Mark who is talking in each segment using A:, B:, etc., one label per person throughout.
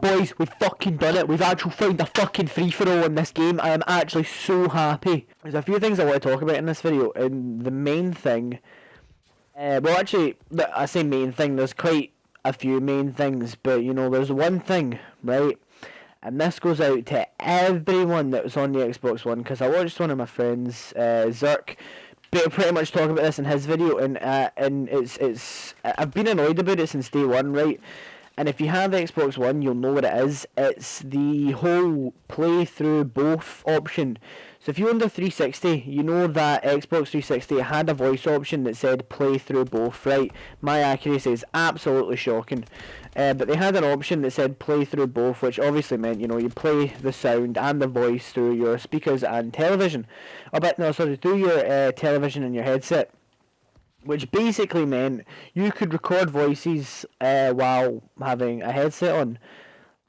A: Boys, we've fucking done it. We've actually found a fucking free-for-all in this game. I am actually so happy. There's a few things I want to talk about in this video, and the main thing... well, actually, I say main thing, there's quite a few main things, but, you know, there's one thing, right? And this goes out to everyone that was on the Xbox One, because I watched one of my friends, Zerk, pretty much talk about this in his video, and it's I've been annoyed about it since day one, right? And if you have Xbox One, you'll know what it is. It's the whole play through both option. So if you owned a 360, you know that Xbox 360 had a voice option that said play through both, right? My accuracy is absolutely shocking. But they had an option that said play through both, which obviously meant, you know, you play the sound and the voice through your speakers and television. Through your television and your headset. Which basically meant you could record voices while having a headset on.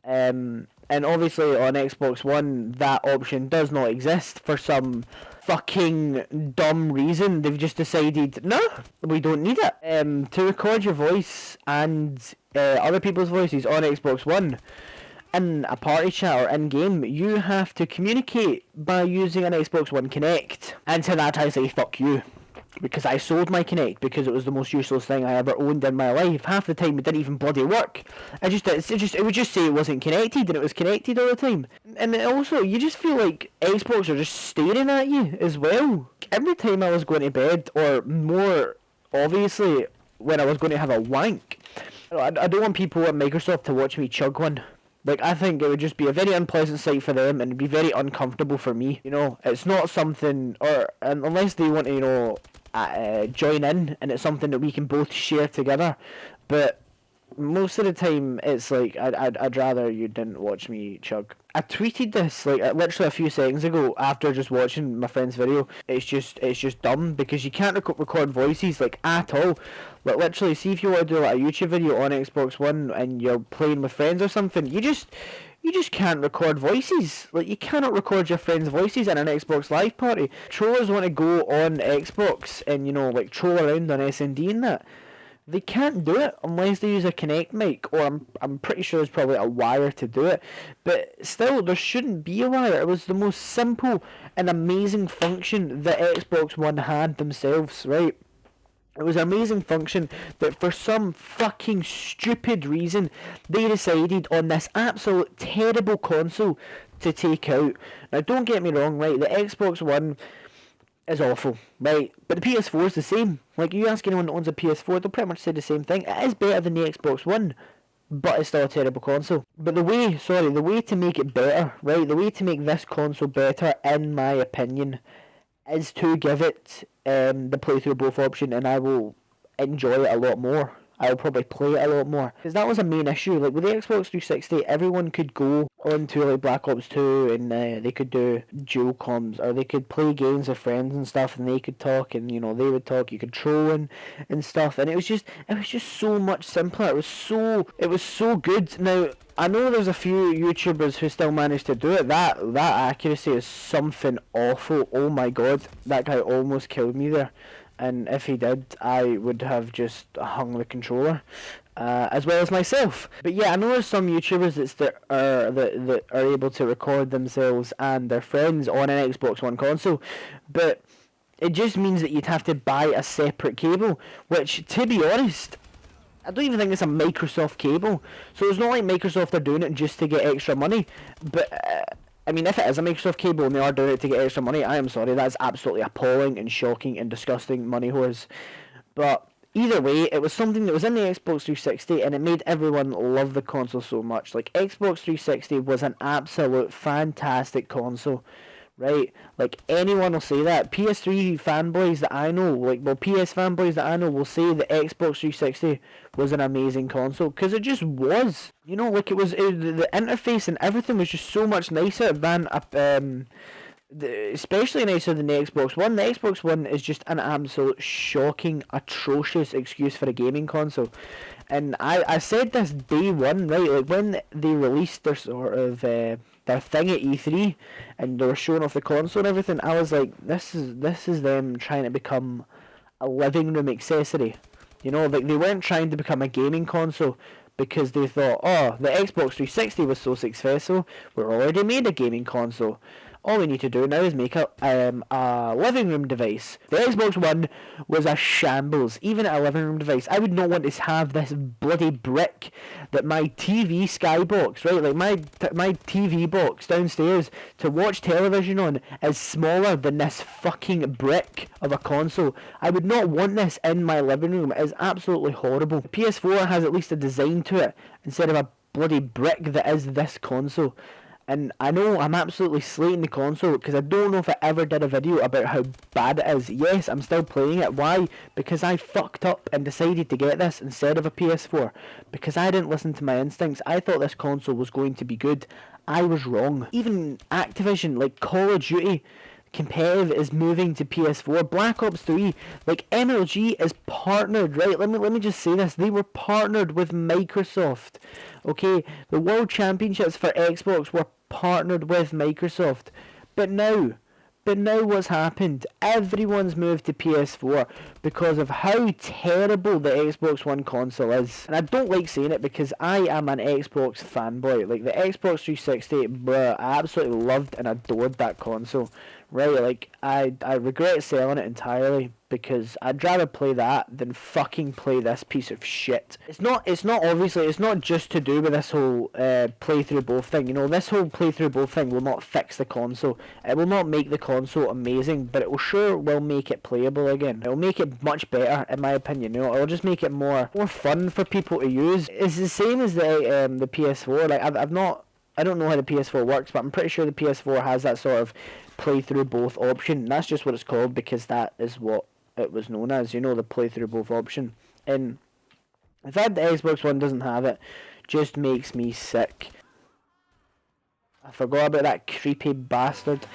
A: And obviously on Xbox One, that option does not exist for some fucking dumb reason. They've just decided, no, we don't need it. To record your voice and other people's voices on Xbox One in a party chat or in-game, you have to communicate by using an Xbox One Connect. And to that I say, fuck you. Because I sold my Kinect because it was the most useless thing I ever owned in my life. Half the time it didn't even bloody work. It would just say it wasn't connected, and it was connected all the time. And also, you just feel like Xbox are just staring at you as well. Every time I was going to bed, or more obviously when I was going to have a wank, I don't want people at Microsoft to watch me chug one. Like, I think it would just be a very unpleasant sight for them, and it'd be very uncomfortable for me. You know, it's not something, unless they want to, you know, join in, and it's something that we can both share together. But most of the time, it's like, I'd rather you didn't watch me chug. I tweeted this, like, literally a few seconds ago after just watching my friend's video. It's just dumb, because you can't record voices, like, at all. Like, literally, see if you want to do, like, a YouTube video on Xbox One, and you're playing with friends or something, you just can't record voices. Like, you cannot record your friends' voices in an Xbox Live party. Trollers want to go on Xbox and, you know, like, troll around on S&D and that. They can't do it unless they use a Kinect mic, or I'm pretty sure there's probably a wire to do it. But still, there shouldn't be a wire. It was the most simple and amazing function that Xbox One had themselves, right? It was an amazing function that for some fucking stupid reason they decided on this absolute terrible console to take out. Now, don't get me wrong, right? The Xbox One is awful, right? But the PS4 is the same. Like, you ask anyone that owns a PS4, they'll pretty much say the same thing. It is better than the Xbox One, but it's still a terrible console. But the way to make it better, right? The way to make this console better, in my opinion, is to give it the playthrough both option, and I will enjoy it a lot more. I'll probably play it a lot more. Because that was a main issue. Like, with the Xbox 360, everyone could go onto, like, Black Ops 2, and they could do dual comms, or they could play games with friends and stuff, and they could talk, and, you know, they would talk, you could troll and stuff, and it was just so much simpler. It was so good. Now, I know there's a few YouTubers who still manage to do it. That accuracy is something awful. Oh my god, that guy almost killed me there. And if he did, I would have just hung the controller, as well as myself. But yeah, I know there's some YouTubers that are able to record themselves and their friends on an Xbox One console, but it just means that you'd have to buy a separate cable, which, to be honest, I don't even think it's a Microsoft cable. So it's not like Microsoft are doing it just to get extra money, but I mean, if it is a Microsoft cable and they are doing it to get extra money, I am sorry, that's absolutely appalling and shocking and disgusting money whores. But either way, it was something that was in the Xbox 360, and it made everyone love the console so much. Like, Xbox 360 was an absolute fantastic console, right? Like, anyone will say that. PS3 fanboys that I know, PS fanboys that I know will say that Xbox 360 was an amazing console, because it just was. You know, like, the interface and everything was just so much nicer than especially nicer than the Xbox One. The Xbox One is just an absolute shocking, atrocious excuse for a gaming console. And I said this day one, right? Like, when they released their sort of their thing at E3 and they were showing off the console and everything, I was like, this is them trying to become a living room accessory. You know, like, they weren't trying to become a gaming console, because they thought, oh, the Xbox 360 was so successful, we're already made a gaming console. All we need to do now is make a living room device. The Xbox One was a shambles, even a living room device. I would not want to have this bloody brick that my TV skybox, right, like my TV box downstairs to watch television on is smaller than this fucking brick of a console. I would not want this in my living room. It is absolutely horrible. The PS4 has at least a design to it instead of a bloody brick that is this console. And I know I'm absolutely slating the console because I don't know if I ever did a video about how bad it is. Yes, I'm still playing it. Why? Because I fucked up and decided to get this instead of a PS4. Because I didn't listen to my instincts. I thought this console was going to be good. I was wrong. Even Activision, like Call of Duty competitive, is moving to PS4. Black Ops 3, like MLG is partnered, right? Let me just say this. They were partnered with Microsoft. Okay, the World Championships for Xbox were partnered with Microsoft. But now what's happened? Everyone's moved to PS4 because of how terrible the Xbox One console is. And I don't like saying it because I am an Xbox fanboy. Like the Xbox 360, bruh, I absolutely loved and adored that console. Right, like I regret selling it entirely because I'd rather play that than fucking play this piece of shit. It's not obviously, it's not just to do with this whole playthrough both thing. You know, this whole playthrough both thing will not fix the console. It will not make the console amazing, but it will make it playable again. It will make it much better, in my opinion. You know, it'll just make it more fun for people to use. It's the same as the PS4. Like I don't know how the PS4 works, but I'm pretty sure the PS4 has that sort of play through both option. That's just what it's called because that is what it was known as, you know, the play through both option. And the fact that Xbox One doesn't have it just makes me sick. I forgot about that creepy bastard.